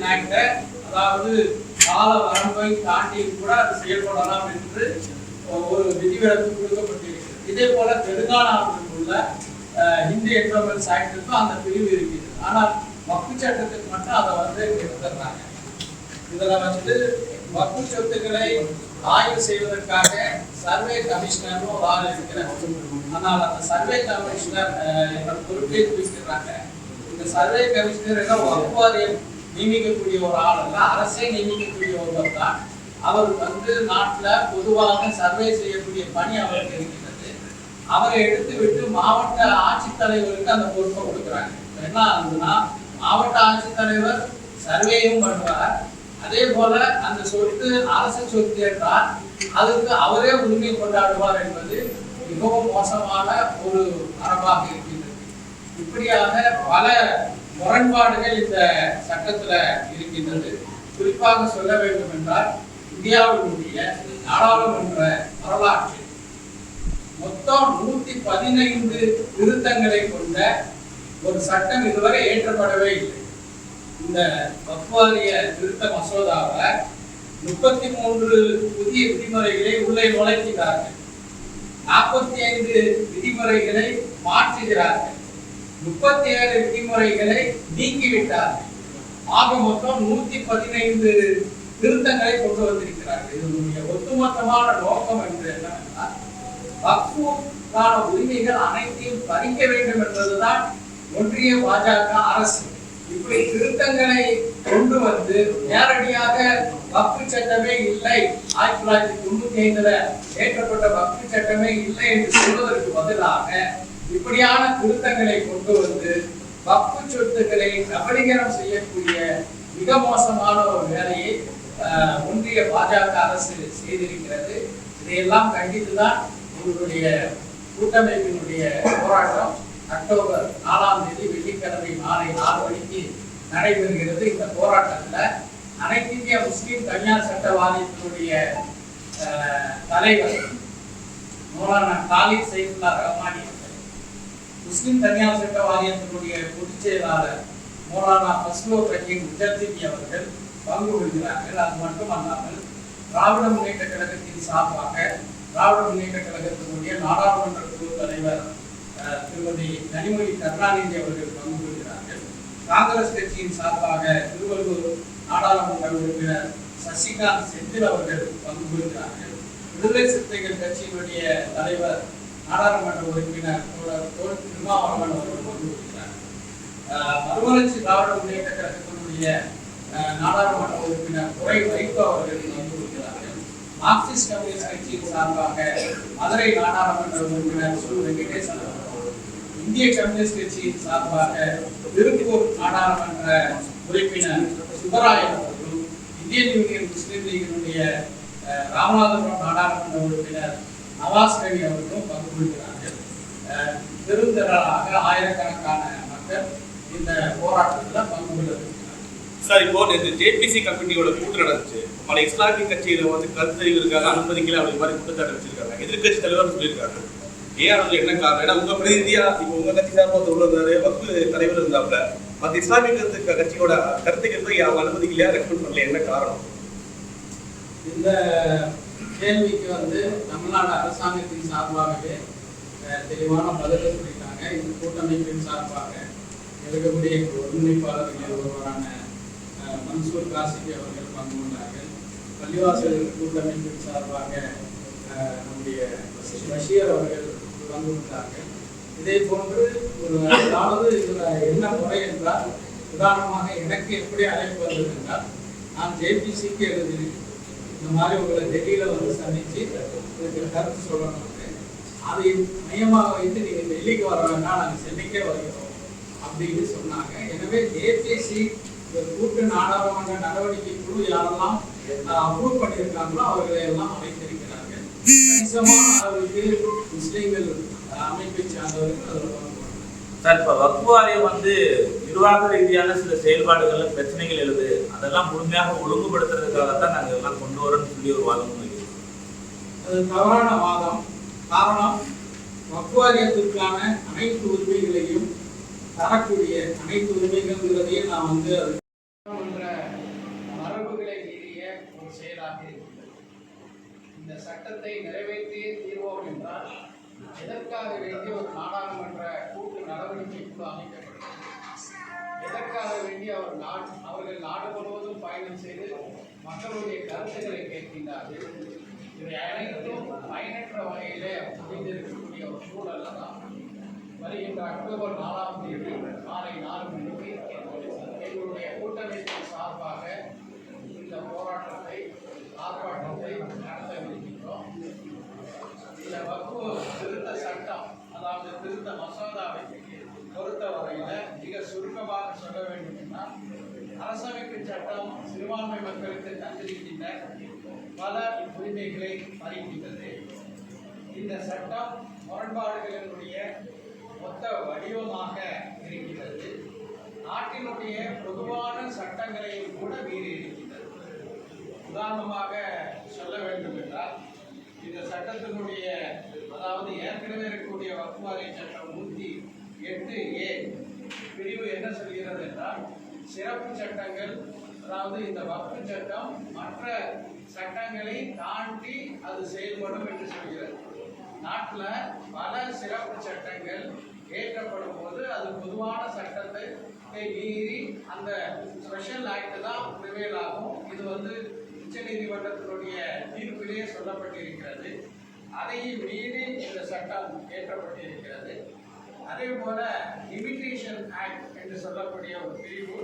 Regulation act, அதாவது கால வரம்பை தாண்டி கூட அது செயல்படலாம் என்று ஒரு விதிவிலக்கு கொடுக்கப்பட்டிருக்கிறது. இதே போல தெலுங்கானாவில் உள்ள இந்து என்வரன்மெண்ட்ஸ் ஆக்டுக்கும் அந்த பிரிவு இருக்குது. ஆனால் வக்ஃபு சட்டத்துக்கு மட்டும் அதை எடுத்துடுறாங்க. இதில் வக்ஃபு சொத்துக்களை ஆய்வு செய்வதற்காக சர்வே கமிஷனர் ஒரு ஆள் இருக்கிறார். ஆனால் அந்த சர்வே கமிஷனர் பொறுப்பேற்று வைக்கிறாங்க. இந்த சர்வே கமிஷனர் வக்ஃபு வாரியம் நியமிக்கக்கூடிய ஒரு ஆள் அல்ல, அரசே நியமிக்கக்கூடிய ஒருவர் தான். அவர் நாட்டில் பொதுவாக சர்வே செய்யக்கூடிய பணி அவருக்கு இருக்கிறது. அவரை எடுத்து விட்டு மாவட்ட ஆட்சித்தலைவருக்கு அந்த பொறுப்பை கொடுக்குறாங்க. என்ன ஆகுதுன்னா, மாவட்ட ஆட்சித்தலைவர் சர்வேயும் பண்ணுவார். அதே போல அந்த சொத்து அரசு சொத்து என்றால் அதுக்கு அவரே உரிமை கொண்டாடுவார் என்பது மிகவும் மோசமான ஒரு மரபாக இருக்கின்றது. இப்படியாக பல முரண்பாடுகள் இந்த சட்டத்துல இருக்கின்றது. குறிப்பாக சொல்ல வேண்டும் என்றால், இந்தியாவினுடைய நாடாளுமன்ற வரலாற்றில் மொத்தம் 115 திருத்தங்களை கொண்ட ஒரு சட்டம் இதுவரை ஏற்றப்படவே இல்லை. இந்த வக்ஃபு வாரிய திருத்த மசோதாவை 33 புதிய விதிமுறைகளை உள்ளே நுழைக்கிறார்கள், 45 விதிமுறைகளை மாற்றுகிறார்கள், 37 விதிமுறைகளை நீக்கிவிட்டார்கள். ஆக மொத்தம் 115 திருத்தங்களை கொண்டு வந்திருக்கிறார்கள். இதனுடைய ஒட்டுமொத்தமான நோக்கம் என்று என்னவென்றால், வக்ஃபுக்கான உரிமைகள் அனைத்தையும் பறிக்க வேண்டும் என்பதுதான் ஒன்றிய பாஜக அரசு. இப்படி திருத்தங்களை கொண்டு நேரடியாக வக்ஃபு சட்டமே இல்லை, 1995 ஏற்றப்பட்ட வக்ஃபு சட்டமே இல்லை என்று சொல்வதற்கு பதிலாக இப்படியான திருத்தங்களை கொண்டு வக்ஃபு சொத்துக்களை கபலீகரம் செய்யக்கூடிய மிக மோசமான ஒரு வேலையை ஒன்றிய பாஜக அரசு செய்திருக்கிறது. இதையெல்லாம் கண்டித்துதான் எங்களுடைய கூட்டமைப்பினுடைய போராட்டம் அக்டோபர் 4ஆம் தேதி வெள்ளிக்கிழமை மாலை 4 மணிக்கு நடைபெறுகிறது. இந்த போராட்டத்தில் அனைத்து இந்திய முஸ்லிம் தனியார் சட்ட வாரியத்தினுடைய தலைவர் மௌலானா காலித் சைஃபுல்லா ரஹ்மானி, முஸ்லிம் தனியார் சட்ட வாரியத்தினுடைய பொதுச் செயலாளர் மௌலானா ஃபஸ்லூர் ரஹீம் முஜத்திபி அவர்கள் பங்கு கொள்கிறார்கள். அது மட்டுமல்லாமல் திராவிட முன்னேற்ற கழகத்தின் சார்பாக திராவிட முன்னேற்ற கழகத்தினுடைய நாடாளுமன்ற குழு தலைவர் திருமதி கனிமொழி கருணாநிதி அவர்கள் பங்கு கொள்கிறார்கள். காங்கிரஸ் கட்சியின் சார்பாக திருவள்ளூர் நாடாளுமன்ற உறுப்பினர் சசிகாந்த் செந்தில் அவர்கள் பங்கு கொள்கிறார்கள். விடுதலை சிறுத்தைகள் கட்சியினுடைய தலைவர் நாடாளுமன்ற உறுப்பினர் தோல் திருமாவளவன் அவர்கள் பங்கு கொள்கிறார்கள். மறுமலர்ச்சி திராவிட முன்னேற்ற கழகத்தினுடைய நாடாளுமன்ற உறுப்பினர் துரை வைகோ அவர்கள் பங்கு கொள்கிறார்கள். மார்க்சிஸ்ட் கம்யூனிஸ்ட் கட்சியின் சார்பாக மதுரை நாடாளுமன்ற உறுப்பினர் சு வெங்கடேசன் அவர்கள், இந்திய கம்யூனிஸ்ட் கட்சியின் சார்பாக திருப்பூர் நாடாளுமன்ற உறுப்பினர் சுப்பராயன் அவர்களும், இந்தியன் யூனியன் முஸ்லீம் லீகினுடைய ராமநாதபுரம் நாடாளுமன்ற உறுப்பினர் நவாஸ் கனி அவர்களும் பங்கு கொள்கிறார்கள். பெருந்திரளாக ஆயிரக்கணக்கான மக்கள் இந்த போராட்டத்தில் பங்கு கொள்கிறார்கள். சார், இப்போ இந்த ஜேபிசி கமிட்டியோட கூட்டம் நடந்துச்சு. பல இஸ்லாமிய கட்சியில கருத்து இருக்காங்க, அனுமதிக்கல அப்படி மாதிரி குற்றச்சாட்டு வச்சிருக்காங்க. எதிர்கட்சி தலைவர் சொல்லியிருக்காங்க. ஏன் அது என்ன காரணம்? ஏன்னா உங்க பிரதிநிதியா இப்போ உங்க கட்சி சார்பாக உள்ளதாரு வக்ஃபு தலைவர் இருந்தாப்புல மற்ற இஸ்லாமிய கட்சியோட கருத்துக்கள் அவங்க அனுமதிக்கலையா, ரெக்கமெண்ட் பண்ணல, என்ன காரணம்? இந்த கேள்விக்கு தமிழ்நாடு அரசாங்கத்தின் சார்பாகவே தெளிவான பதிலை சொல்லிட்டாங்க. இந்த கூட்டமைப்பின் சார்பாக இருக்கக்கூடிய ஒருங்கிணைப்பாளர்கள் ஒருவரான மன்சூர் காசிபி அவர்கள் பங்கு கொண்டார்கள். பள்ளிவாசல் கூட்டமைப்பின் சார்பாக நம்முடைய பஷீர் அவர்கள் பங்கு கொண்டார்கள். இதே போன்று அதாவது இதில் என்ன முறை என்றால், உதாரணமாக எனக்கு எப்படி அழைப்பு வந்தது என்றால், நான் ஜேபிசிக்கு எழுதினேன், இந்த மாதிரி உங்களை டெல்லியில் சந்தித்து இதுக்கு கருத்து சொல்லணும், அதை மையமாக வைத்து நீங்கள் டெல்லிக்கு வர வேண்டாம், நாங்கள் சென்னைக்கே வருகிறோம் அப்படின்னு சொன்னாங்க. எனவே ஜேபிசி கூட்டு நாடாளுமன்ற நடவடிக்கை குழு யாரெல்லாம் அப்ரூவ் பண்ணியிருக்காங்களோ அவர்களை எல்லாம் அழைத்திருக்கிறார்கள். கணிசமான அளவுக்கு முஸ்லீம்கள் அமைப்பை சார்ந்தவர்கள் அதில் சார், இப்போ வக்ஃபு வாரியம் நிர்வாக ரீதியான சில செயல்பாடுகள்ல பிரச்சனைகள் எழுது, அதெல்லாம் முழுமையாக ஒழுங்குபடுத்துறதுக்காகத்தான் நாங்கள் இதெல்லாம் கொண்டு வரோம்னு சொல்லி ஒரு வாதம் வைக்கிறோம். அது தவறான வாதம். காரணம், வக்ஃபு வாரியத்திற்கான அனைத்து உரிமைகளையும் தரக்கூடிய அனைத்து உரிமைகள்ங்கிறதையும் நான் ஒரு செயலாக இருக்கிறது. இந்த சட்டத்தை நிறைவேற்றியே தீர்வோம் என்றால் எதற்காக வேண்டிய ஒரு நாடாளுமன்ற கூட்டு நடவடிக்கை குழு அமைக்கப்பட்டது, எதற்காக வேண்டி அவர்கள் நாடு முழுவதும் பயணம் செய்து மக்களுடைய கருத்துக்களை கேட்கின்றார்கள். இவை அனைத்தும் பயனற்ற வகையிலே முடிந்திருக்கக்கூடிய ஒரு சூழல் தான் வருகின்ற அக்டோபர் 4ஆம் தேதி மாலை 4 மணிக்கு எங்களுடைய கூட்டமைப்பின் சார்பாக இந்த போராட்டத்தை ஆர்ப்பாட்டத்தை நடத்தவிருக்கின்றோம். இந்த வக்ஃபு திருத்த சட்டம், அதாவது திருத்த மசோதாவை பொறுத்தவரையில மிக சுருக்கமாக சொல்ல வேண்டும் என்றால், அரசமைப்பு சட்டம் சிறுபான்மை மக்களுக்கு தந்திருக்கின்ற பல உரிமைகளை பறிக்கின்றது. இந்த சட்டம் முரண்பாடுகளினுடைய மொத்த வடிவமாக இருக்கிறது. நாட்டினுடைய பொதுவான சட்டங்களையும் கூட மீறி இருக்கின்றது. உதாரணமாக சொல்ல வேண்டும் என்றால், இந்த சட்டத்தினுடைய அதாவது ஏற்கனவே இருக்கக்கூடிய வக்ஃப் வாரிய சட்டம் 108A பிரிவு என்ன சொல்கிறது என்றால், சிறப்பு சட்டங்கள், அதாவது இந்த வக்ஃபு சட்டம் மற்ற சட்டங்களை தாண்டி அது செயல்படும் என்று சொல்கிறது. நாட்டில் பல சிறப்பு சட்டங்கள் ஏற்றப்படும் போது அது பொதுவான சட்டத்தை மீறி அந்த ஸ்பெஷல் ஆக்ட் தான் ப்ரிவேல் ஆகும். இது உச்ச நீதிமன்றத்தினுடைய தீர்ப்பிலேயே சொல்லப்பட்டிருக்கிறது. அதையும் மீறி இந்த சட்டம் ஏற்றப்பட்டிருக்கிறது. அதே போல லிமிட்டேஷன் ஆக்ட் என்று சொல்லக்கூடிய ஒரு பிரிவு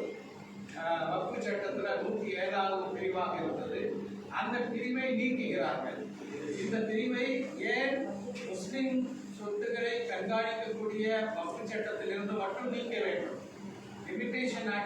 வக்ஃபு சட்டத்தில் 107வது பிரிவாக இருந்தது. அந்த பிரிவை நீக்குகிறார்கள். இந்த பிரிவை ஏன் முஸ்லிம் சொத்துக்களை கண்காணிக்கக்கூடிய வக்ஃபு சட்டத்திலிருந்து மட்டும் நீக்க வேண்டும்? Limitation act